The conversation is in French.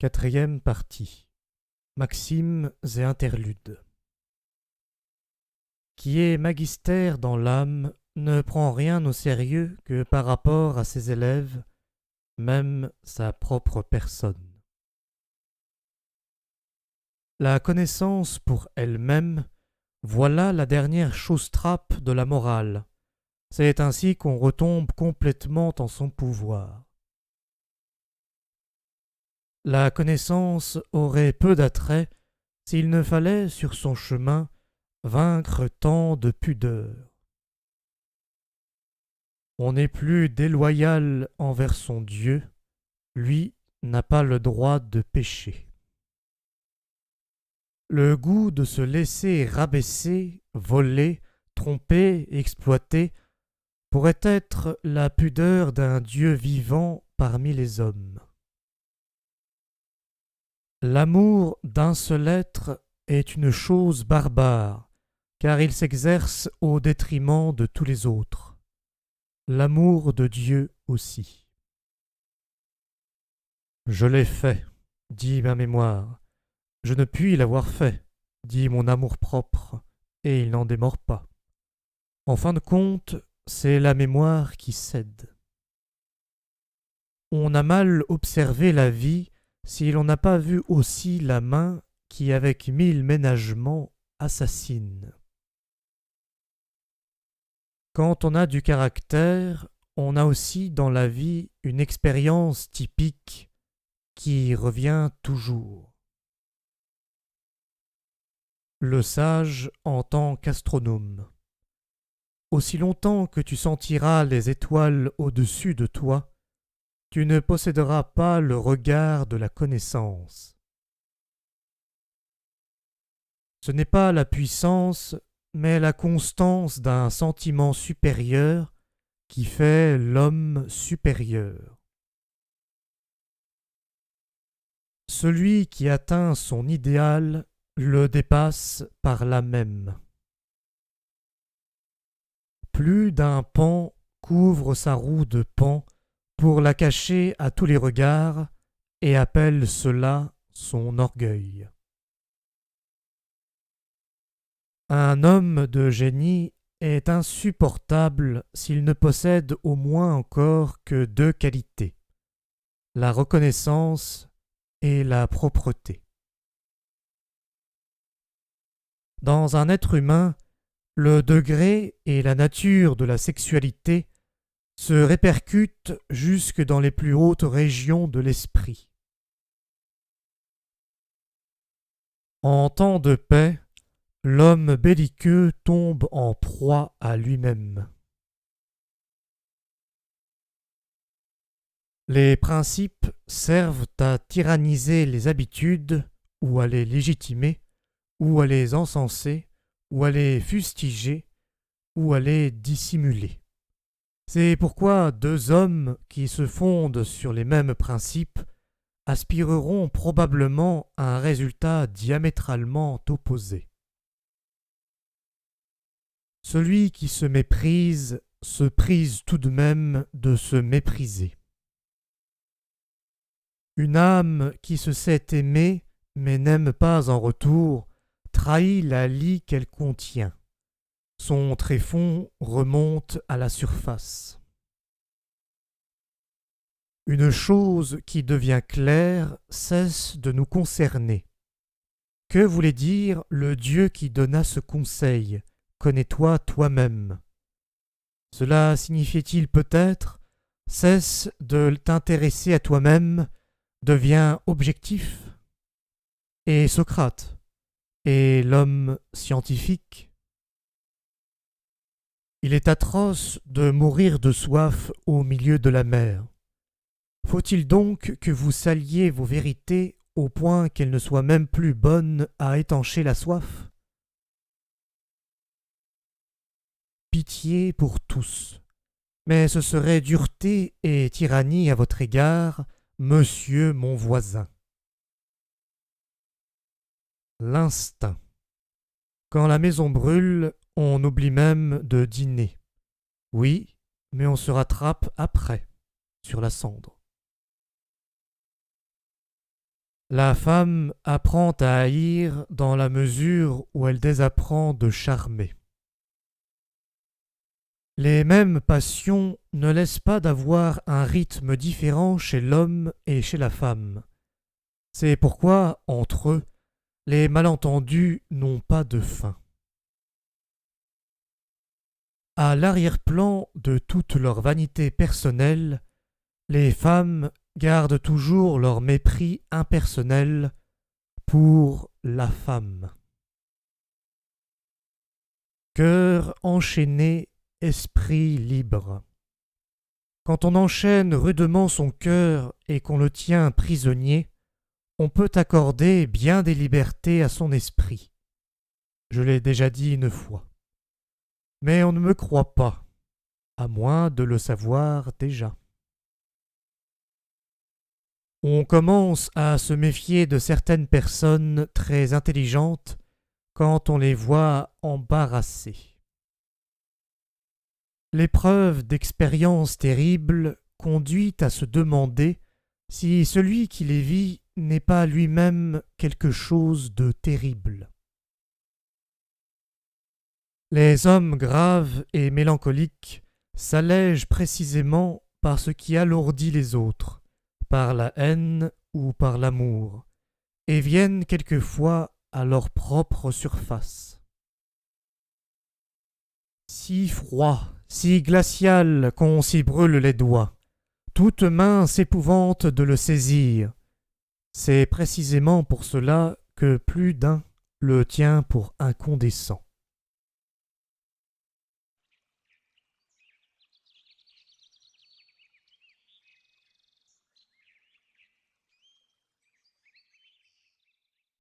Quatrième partie. Maximes et interludes. Qui est magister dans l'âme ne prend rien au sérieux que par rapport à ses élèves, même sa propre personne. La connaissance pour elle-même, voilà la dernière chose-trappe de la morale. C'est ainsi qu'on retombe complètement en son pouvoir. La connaissance aurait peu d'attrait s'il ne fallait, sur son chemin, vaincre tant de pudeur. On n'est plus déloyal envers son Dieu, lui n'a pas le droit de pécher. Le goût de se laisser rabaisser, voler, tromper, exploiter, pourrait être la pudeur d'un Dieu vivant parmi les hommes. L'amour d'un seul être est une chose barbare, car il s'exerce au détriment de tous les autres. L'amour de Dieu aussi. Je l'ai fait, dit ma mémoire. Je ne puis l'avoir fait, dit mon amour-propre, et il n'en démord pas. En fin de compte, c'est la mémoire qui cède. On a mal observé la vie si l'on n'a pas vu aussi la main qui, avec 1000 ménagements, assassine. Quand on a du caractère, on a aussi dans la vie une expérience typique qui revient toujours. Le sage en tant qu'astronome. Aussi longtemps que tu sentiras les étoiles au-dessus de toi, tu ne posséderas pas le regard de la connaissance. Ce n'est pas la puissance, mais la constance d'un sentiment supérieur qui fait l'homme supérieur. Celui qui atteint son idéal le dépasse par là même. Plus d'un pan couvre sa roue de pan pour la cacher à tous les regards et appelle cela son orgueil. Un homme de génie est insupportable s'il ne possède au moins encore que 2 qualités, la reconnaissance et la propreté. Dans un être humain, le degré et la nature de la sexualité se répercutent jusque dans les plus hautes régions de l'esprit. En temps de paix, l'homme belliqueux tombe en proie à lui-même. Les principes servent à tyranniser les habitudes, ou à les légitimer, ou à les encenser, ou à les fustiger, ou à les dissimuler. C'est pourquoi 2 hommes qui se fondent sur les mêmes principes aspireront probablement à un résultat diamétralement opposé. Celui qui se méprise se prise tout de même de se mépriser. Une âme qui se sait aimer mais n'aime pas en retour trahit la lie qu'elle contient. Son tréfonds remonte à la surface. Une chose qui devient claire cesse de nous concerner. Que voulait dire le Dieu qui donna ce conseil ? Connais-toi toi-même. Cela signifiait-il peut-être cesse de t'intéresser à toi-même, deviens objectif ? Et Socrate ? Et l'homme scientifique ? Il est atroce de mourir de soif au milieu de la mer. Faut-il donc que vous saliez vos vérités au point qu'elles ne soient même plus bonnes à étancher la soif ? Pitié pour tous, mais ce serait dureté et tyrannie à votre égard, monsieur mon voisin. L'instinct. Quand la maison brûle, on oublie même de dîner. Oui, mais on se rattrape après, sur la cendre. La femme apprend à haïr dans la mesure où elle désapprend de charmer. Les mêmes passions ne laissent pas d'avoir un rythme différent chez l'homme et chez la femme. C'est pourquoi, entre eux, les malentendus n'ont pas de fin. À l'arrière-plan de toute leur vanité personnelle, les femmes gardent toujours leur mépris impersonnel pour la femme. Cœur enchaîné, esprit libre. Quand on enchaîne rudement son cœur et qu'on le tient prisonnier, on peut accorder bien des libertés à son esprit. Je l'ai déjà dit une fois. Mais on ne me croit pas, à moins de le savoir déjà. On commence à se méfier de certaines personnes très intelligentes quand on les voit embarrassées. L'épreuve d'expériences terribles conduit à se demander si celui qui les vit n'est pas lui-même quelque chose de terrible. Les hommes graves et mélancoliques s'allègent précisément par ce qui alourdit les autres, par la haine ou par l'amour, et viennent quelquefois à leur propre surface. Si froid, si glacial qu'on s'y brûle les doigts, toute main s'épouvante de le saisir. C'est précisément pour cela que plus d'un le tient pour incandescent.